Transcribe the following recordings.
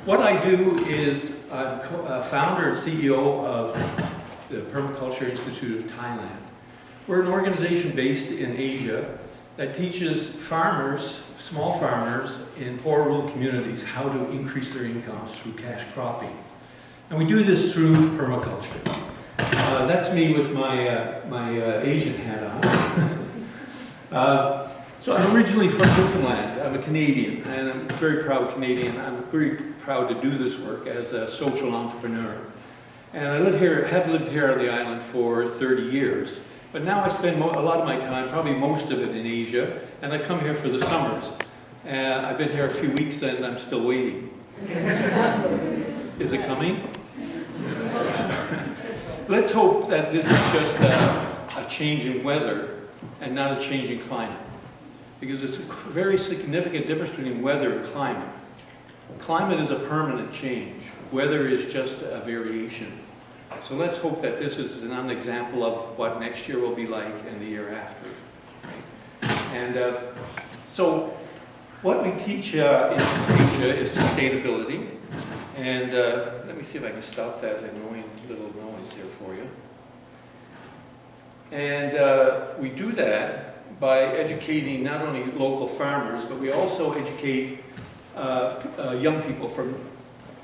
What I do is I'm founder and CEO of the Permaculture Institute of Thailand. We're an organization based in Asia that teaches farmers, small farmers in poor rural communities how to increase their incomes through cash cropping. And we do this through permaculture. That's me with my Asian hat on. So I'm originally from Newfoundland. I'm a Canadian, and I'm a very proud Canadian. I'm very proud to do this work as a social entrepreneur. And I have lived here on the island for 30 years. But now I spend a lot of my time, probably most of it in Asia, and I come here for the summers. I've been here a few weeks and I'm still waiting. Is it coming? Let's hope that this is just a change in weather and not a change in climate. Because it's a very significant difference between weather and climate. Climate is a permanent change. Weather is just a variation. So let's hope that this is an example of what next year will be like and the year after. Right? And so what we teach in Asia is sustainability. And let me see if I can stop that annoying little noise here for you. And we do that by educating not only local farmers, but we also educate young people from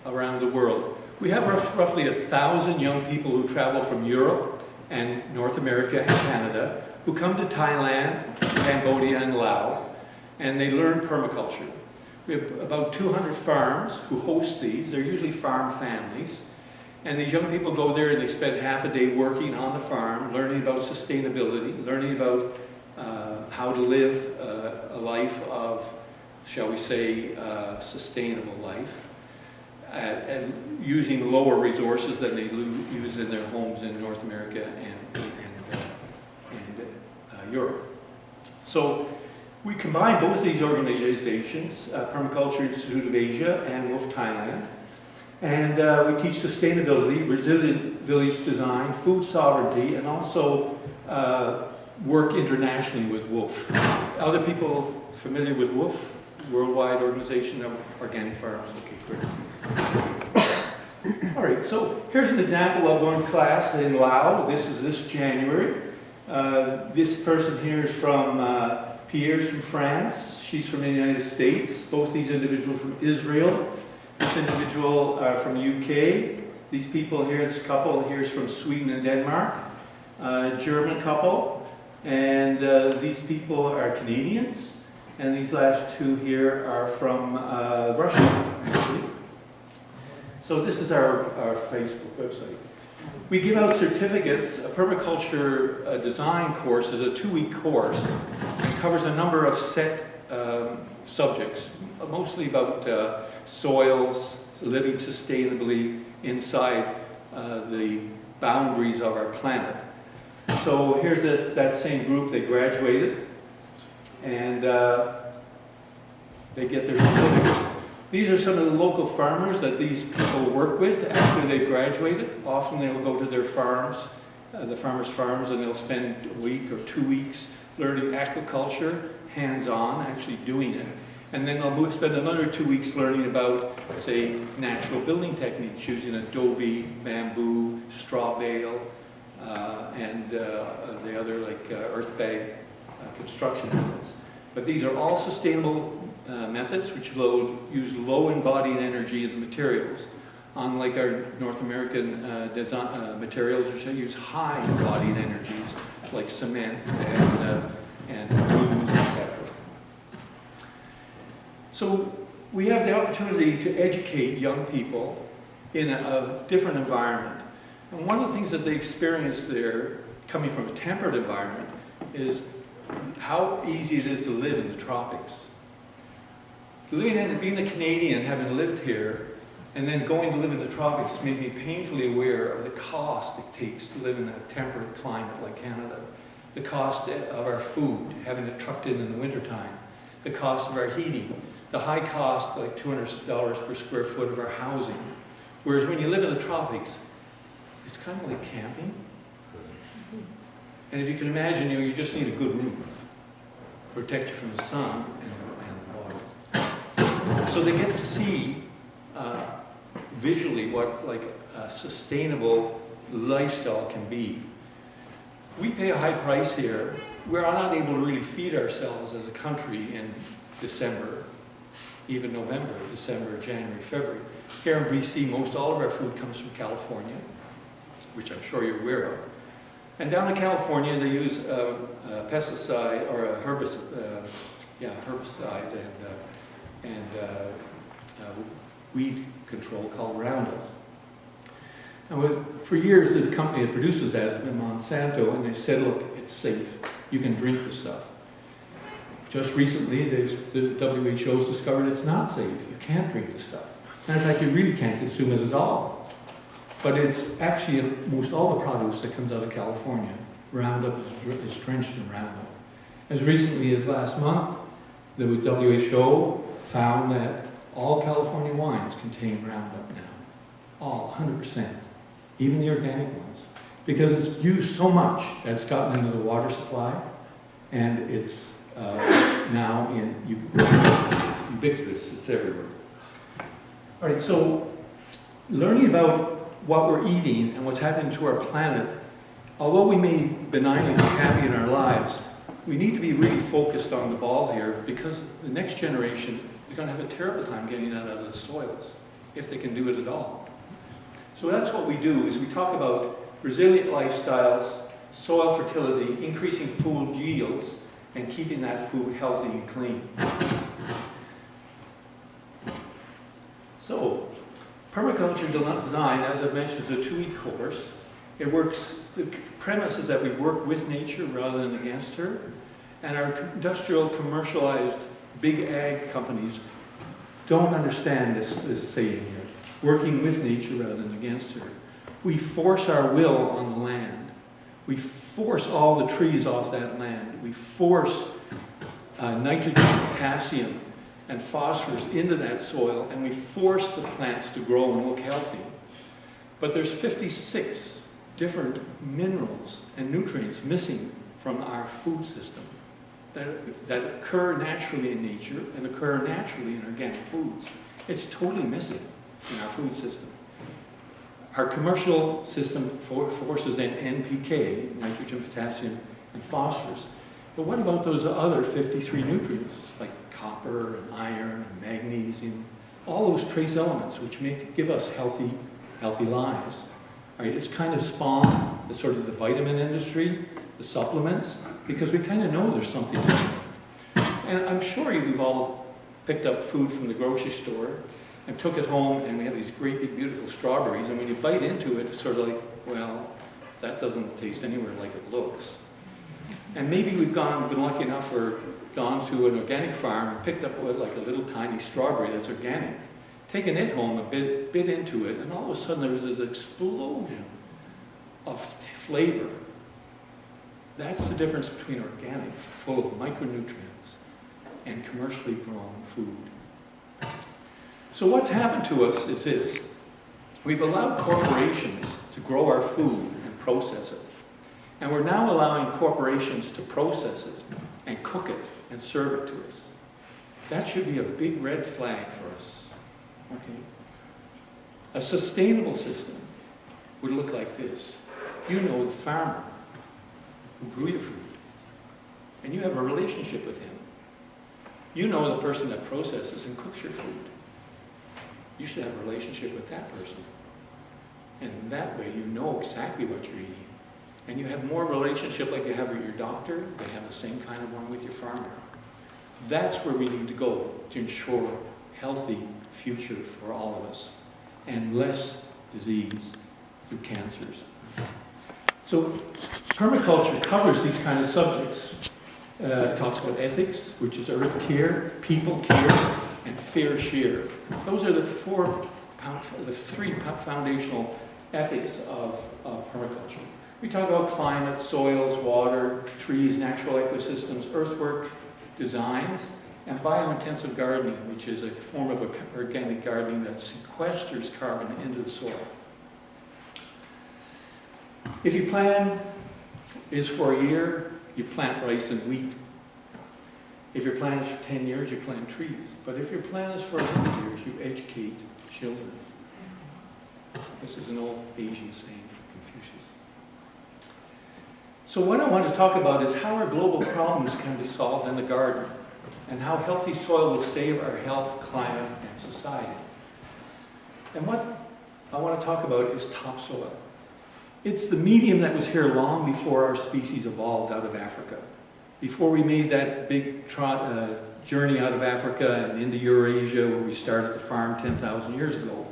around the world. We have roughly 1,000 young people who travel from Europe and North America and Canada who come to Thailand, Cambodia, and Laos, and they learn permaculture. We have about 200 farms who host these. They're usually farm families. And these young people go there and they spend half a day working on the farm, learning about sustainability, learning about how to live a life of, shall we say, sustainable life, and using lower resources than they use in their homes in North America and Europe. So we combine both these organizations, Permaculture Institute of Asia and Wwoof Thailand, and we teach sustainability, resilient village design, food sovereignty, and also work internationally with Wwoof. Other people familiar with Wwoof? Worldwide Organization of Organic Farms. Okay, great. All right, so here's an example of one class in Laos. This is this January. This person here is from Pierre's from France. She's from the United States. Both these individuals from Israel. This individual from UK. These people here, this couple here is from Sweden and Denmark. German couple. And these people are Canadians. And these last two here are from Russia, actually. So this is our Facebook website. We give out certificates. A Permaculture Design course is a 2-week course. It covers a number of set subjects, mostly about soils, living sustainably inside the boundaries of our planet. So here's that same group. They graduated. And they get their certificates. These are some of the local farmers that these people work with after they've graduated. Often they'll go to their farms, the farmers' farms, and they'll spend a week or 2 weeks learning aquaculture, hands-on, actually doing it. And then they'll spend another 2 weeks learning about, say, natural building techniques using adobe, bamboo, straw bale, and the other like earth bag construction methods. But these are all sustainable methods which use low embodied energy in the materials, unlike our North American materials which use high embodied energies like cement and glues, etc. So we have the opportunity to educate young people in a different environment. And one of the things that they experience there, coming from a temperate environment, is how easy it is to live in the tropics. Being a Canadian, having lived here, and then going to live in the tropics made me painfully aware of the cost it takes to live in a temperate climate like Canada. The cost of our food, having it trucked in the wintertime. The cost of our heating. The high cost, like $200 per square foot of our housing. Whereas when you live in the tropics, it's kind of like camping. And if you can imagine, you just need a good roof. Protect you from the sun and the water. So they get to see visually what like a sustainable lifestyle can be. We pay a high price here. We're not able to really feed ourselves as a country in December, even November, December, January, February. Here in BC, most all of our food comes from California, which I'm sure you're aware of. And down in California, they use a pesticide or a herbicide, and weed control called Roundup. Now, for years, the company that produces that has been Monsanto, and they've said, look, it's safe. You can drink the stuff. Just recently, the WHO has discovered it's not safe. You can't drink the stuff. Matter of fact, you really can't consume it at all. But it's actually, most all the produce that comes out of California, Roundup is drenched in Roundup. As recently as last month, the WHO found that all California wines contain Roundup now. All, 100%. Even the organic ones. Because it's used so much that it's gotten into the water supply, and it's now in ubiquitous, it's everywhere. All right, so learning about what we're eating and what's happening to our planet, although we may benignly be happy in our lives, we need to be really focused on the ball here, because the next generation is going to have a terrible time getting that out of the soils, if they can do it at all. So that's what we do, is we talk about resilient lifestyles, soil fertility, increasing food yields, and keeping that food healthy and clean. So, Permaculture Design, as I've mentioned, is a 2-week course. It works, the premise is that we work with nature rather than against her. And our industrial, commercialized, big ag companies don't understand this saying here. Working with nature rather than against her. We force our will on the land. We force all the trees off that land. We force nitrogen, potassium, and phosphorus into that soil, and we force the plants to grow and look healthy. But there's 56 different minerals and nutrients missing from our food system that occur naturally in nature and occur naturally in organic foods. It's totally missing in our food system. Our commercial system forces in NPK, nitrogen, potassium, and phosphorus. But what about those other 53 nutrients, like copper, and iron, and magnesium, all those trace elements which give us healthy lives? Right? It's kind of spawned the sort of the vitamin industry, the supplements, because we kind of know there's something missing. And I'm sure we've all picked up food from the grocery store and took it home, and we have these great big beautiful strawberries, and when you bite into it, it's sort of like, well, that doesn't taste anywhere like it looks. And maybe we've been lucky enough or gone to an organic farm and picked up like a little tiny strawberry that's organic, taken it home, a bit into it, and all of a sudden there's this explosion of flavor. That's the difference between organic, full of micronutrients, and commercially grown food. So what's happened to us is this. We've allowed corporations to grow our food and process it. And we're now allowing corporations to process it and cook it and serve it to us. That should be a big red flag for us. Okay? A sustainable system would look like this. You know the farmer who grew your food, and you have a relationship with him. You know the person that processes and cooks your food. You should have a relationship with that person. And that way you know exactly what you're eating. And you have more relationship like you have with your doctor, they have the same kind of one with your farmer. That's where we need to go to ensure a healthy future for all of us and less disease through cancers. So permaculture covers these kind of subjects. It talks about ethics, which is earth care, people care, and fair share. Those are the three foundational ethics of permaculture. We talk about climate, soils, water, trees, natural ecosystems, earthwork, designs, and biointensive gardening, which is a form of organic gardening that sequesters carbon into the soil. If your plan is for a year, you plant rice and wheat. If your plan is for 10 years, you plant trees. But if your plan is for 100 years, you educate children. This is an old Asian saying from Confucius. So what I want to talk about is how our global problems can be solved in the garden, and how healthy soil will save our health, climate, and society. And what I want to talk about is topsoil. It's the medium that was here long before our species evolved out of Africa. Before we made that big journey out of Africa and into Eurasia, where we started to farm 10,000 years ago.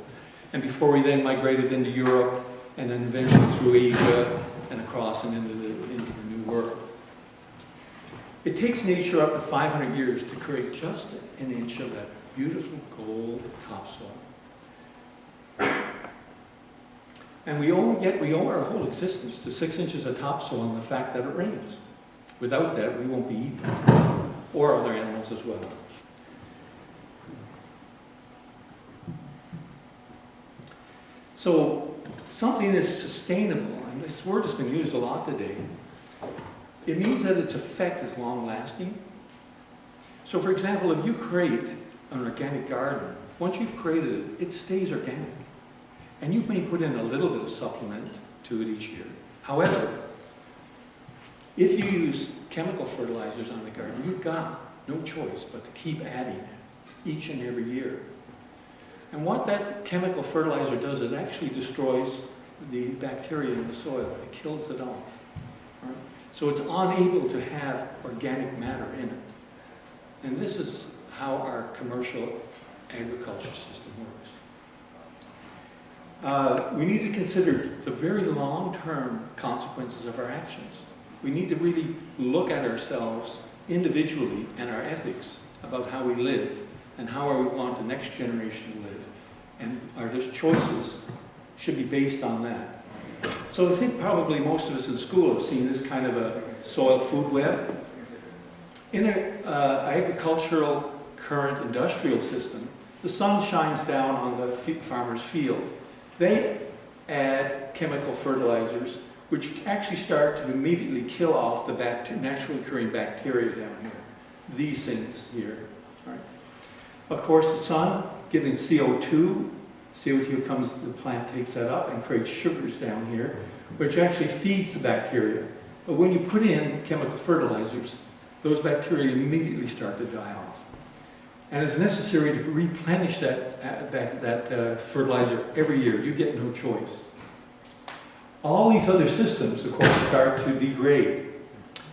And before we then migrated into Europe, and then eventually through Asia and across and into the New World. It takes nature up to 500 years to create just an inch of that beautiful gold topsoil. And we owe our whole existence to 6 inches of topsoil and the fact that it rains. Without that, we won't be eating, or other animals as well. So something is sustainable, and this word has been used a lot today. It means that its effect is long-lasting. So for example, if you create an organic garden, once you've created it, it stays organic. And you may put in a little bit of supplement to it each year. However, if you use chemical fertilizers on the garden, you've got no choice but to keep adding each and every year. And what that chemical fertilizer does is it actually destroys the bacteria in the soil. It kills it off. Right? So it's unable to have organic matter in it. And this is how our commercial agriculture system works. We need to consider the very long-term consequences of our actions. We need to really look at ourselves individually and our ethics about how we live and how we want the next generation to live. And our choices should be based on that. So I think probably most of us in school have seen this kind of a soil food web. In an agricultural current industrial system, the sun shines down on the farmer's field. They add chemical fertilizers, which actually start to immediately kill off the naturally occurring bacteria down here. These things here. Right? Of course, the sun giving CO2. CO2 comes, the plant takes that up and creates sugars down here, which actually feeds the bacteria. But when you put in chemical fertilizers, those bacteria immediately start to die off. And it's necessary to replenish that fertilizer every year. You get no choice. All these other systems, of course, start to degrade.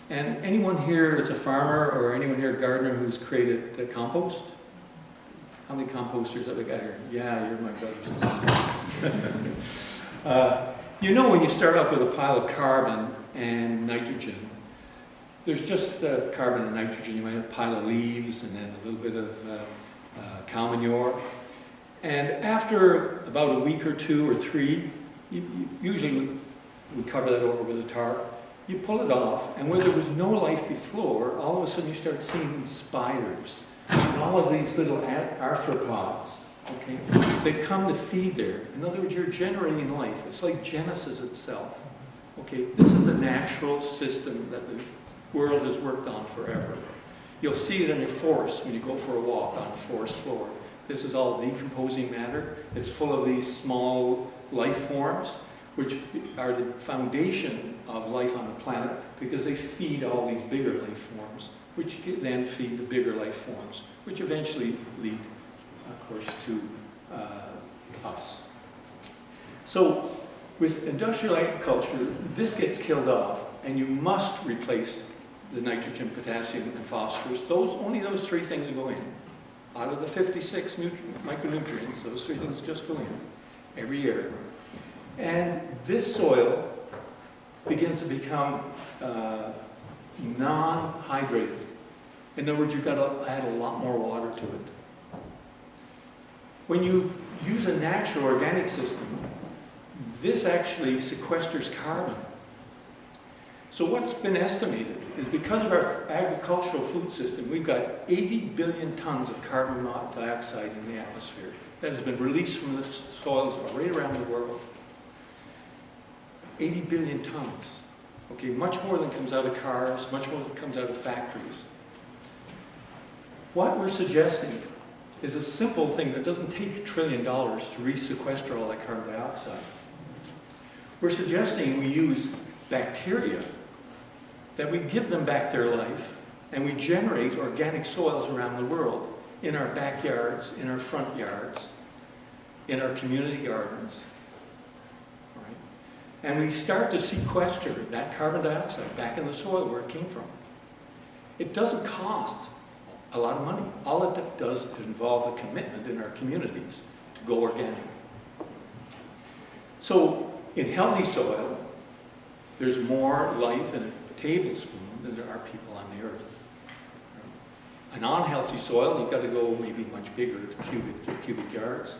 And anyone here is a farmer, or anyone here a gardener who's created compost? How many composters have we got here? Yeah, you're my brothers and sisters. You know, when you start off with a pile of carbon and nitrogen, there's just carbon and nitrogen. You might have a pile of leaves and then a little bit of cow manure. And after about a week or 2 or 3, usually we cover that over with a tarp. You pull it off, and where there was no life before, all of a sudden you start seeing spiders and all of these little arthropods. Okay, they've come to feed there. In other words, you're generating life. It's like Genesis itself. Okay, this is a natural system that the world has worked on forever. You'll see it in your forest when you go for a walk on the forest floor. This is all decomposing matter. It's full of these small life forms, which are the foundation of life on the planet, because they feed all these bigger life forms, which then feed the bigger life forms, which eventually lead, of course, to us. So with industrial agriculture, this gets killed off, and you must replace the nitrogen, potassium, and phosphorus. Only those 3 things go in. Out of the 56 micronutrients, those 3 things just go in every year. And this soil begins to become non-hydrated. In other words, you've got to add a lot more water to it. When you use a natural organic system, this actually sequesters carbon. So what's been estimated is because of our agricultural food system, we've got 80 billion tons of carbon dioxide in the atmosphere that has been released from the soils right around the world. 80 billion tons. Okay, much more than comes out of cars, much more than comes out of factories. What we're suggesting is a simple thing that doesn't take $1 trillion to re-sequester all that carbon dioxide. We're suggesting we use bacteria, that we give them back their life, and we generate organic soils around the world, in our backyards, in our front yards, in our community gardens. Right? And we start to sequester that carbon dioxide back in the soil where it came from. It doesn't cost a lot of money. All it does is involve a commitment in our communities to go organic. So in healthy soil, there's more life in a tablespoon than there are people on the earth. An unhealthy soil, you've got to go maybe much bigger to cubic yards.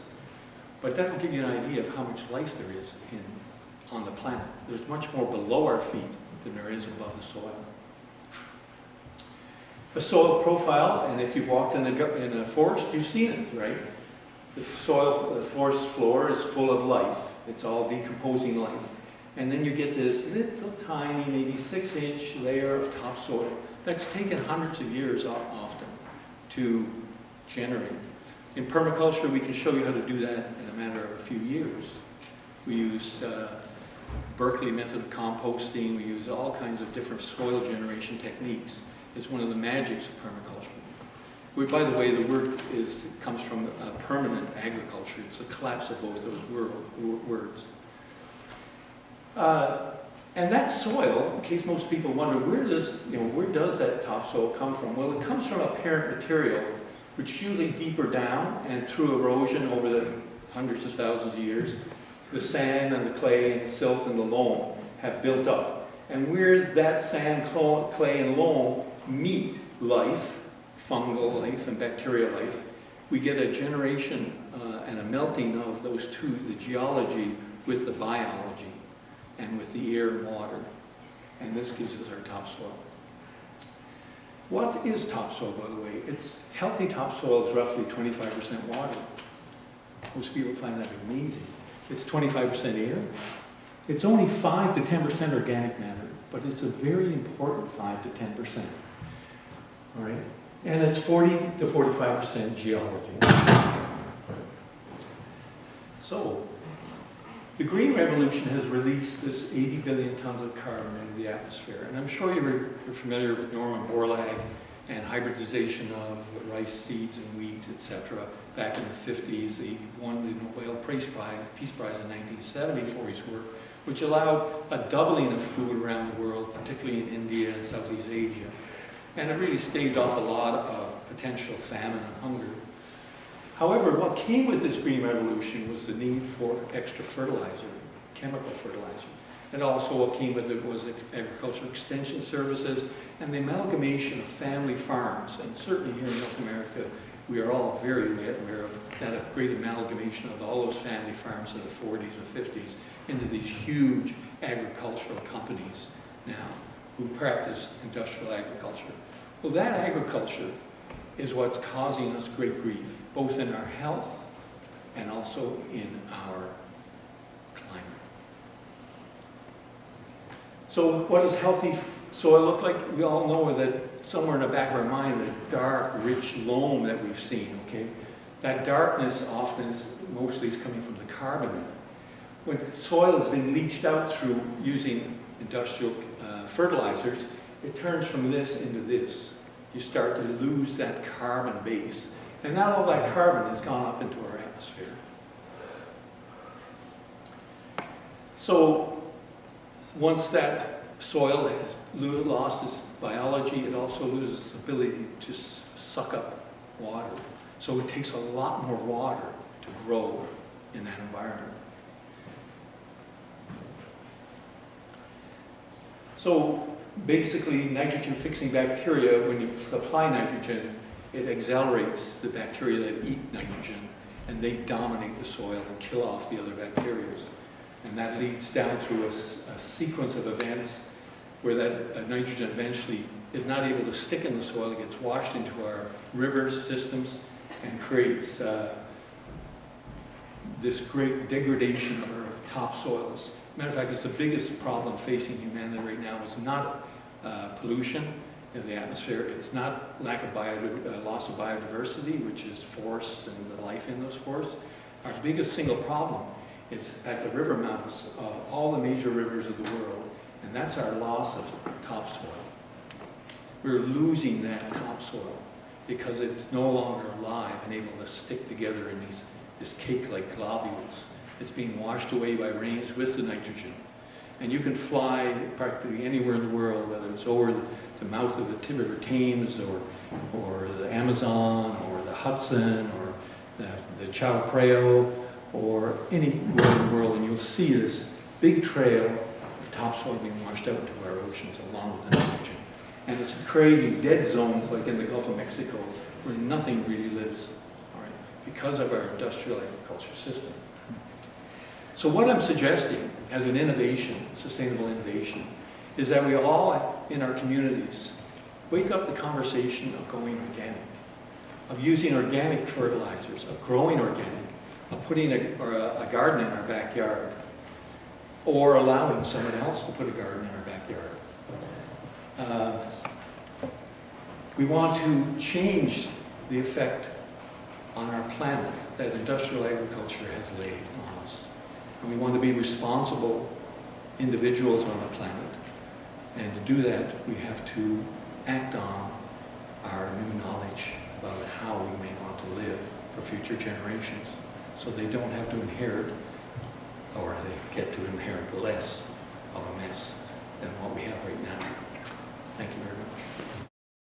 But that'll give you an idea of how much life there is on the planet. There's much more below our feet than there is above the soil. A soil profile, and if you've walked in a forest, you've seen it, right? The forest floor is full of life. It's all decomposing life. And then you get this little tiny, maybe 6-inch layer of topsoil that's taken hundreds of years often to generate. In permaculture, we can show you how to do that in a matter of a few years. We use Berkeley method of composting. We use all kinds of different soil generation techniques. It's one of the magics of permaculture. By the way, the word comes from permanent agriculture. It's a collapse of both those words. And that soil, in case most people wonder, where does that topsoil come from? Well, it comes from a parent material, which usually deeper down and through erosion over the hundreds of thousands of years, the sand and the clay and the silt and the loam have built up. And where that sand, clay, and loam meet life, fungal life and bacterial life, we get a generation and a melting of those two, the geology with the biology and with the air and water. And this gives us our topsoil. What is topsoil, by the way? Healthy topsoil is roughly 25% water. Most people find that amazing. It's 25% air. It's only 5 to 10% organic matter, but it's a very important 5 to 10%. All right? And it's 40 to 45% geology. So, the Green Revolution has released this 80 billion tons of carbon into the atmosphere. And I'm sure you're familiar with Norman Borlaug and hybridization of rice seeds and wheat, etc. Back in the 50s, he won the Nobel Peace Prize in 1970 for his work, which allowed a doubling of food around the world, particularly in India and Southeast Asia. And it really staved off a lot of potential famine and hunger. However, what came with this Green Revolution was the need for extra fertilizer, chemical fertilizer. And also what came with it was agricultural extension services and the amalgamation of family farms. And certainly here in North America, we are all very aware of that great amalgamation of all those family farms in the 40s and 50s into these huge agricultural companies now who practice industrial agriculture. Well, that agriculture is what's causing us great grief, both in our health and also in our climate. So what does healthy soil look like? We all know that somewhere in the back of our mind, the dark, rich loam that we've seen, okay? That darkness often mostly is coming from the carbon in it. When soil has been leached out through using industrial fertilizers, it turns from this into this. You start to lose that carbon base. And now all that carbon has gone up into our atmosphere. So once that soil has lost its biology, it also loses its ability to suck up water. So it takes a lot more water to grow in that environment. So basically, nitrogen-fixing bacteria, when you apply nitrogen, it accelerates the bacteria that eat nitrogen, and they dominate the soil and kill off the other bacteria. And that leads down through a sequence of events where that nitrogen eventually is not able to stick in the soil. It gets washed into our rivers, systems, and creates this great degradation of our topsoils. Matter of fact, it's the biggest problem facing humanity right now is not pollution, in the atmosphere. It's not lack of loss of biodiversity, which is forests and the life in those forests. Our biggest single problem is at the river mouths of all the major rivers of the world, and that's our loss of topsoil. We're losing that topsoil because it's no longer alive and able to stick together in this cake-like globules. It's being washed away by rains with the nitrogen. And you can fly practically anywhere in the world, whether it's over the mouth of the River Thames or the Amazon or the Hudson or the Chao Phraya or anywhere in the world, and you'll see this big trail of topsoil being washed out into our oceans along with the nitrogen. And it's creating dead zones like in the Gulf of Mexico where nothing really lives, all right, because of our industrial agriculture system. So what I'm suggesting as an innovation, sustainable innovation, is that we all in our communities wake up the conversation of going organic, of using organic fertilizers, of growing organic, of putting a garden in our backyard, or allowing someone else to put a garden in our backyard. We want to change the effect on our planet that industrial agriculture has laid on us. And we want to be responsible individuals on the planet. And to do that, we have to act on our new knowledge about how we may want to live for future generations so they don't have to inherit, or they get to inherit less of a mess than what we have right now. Thank you very much.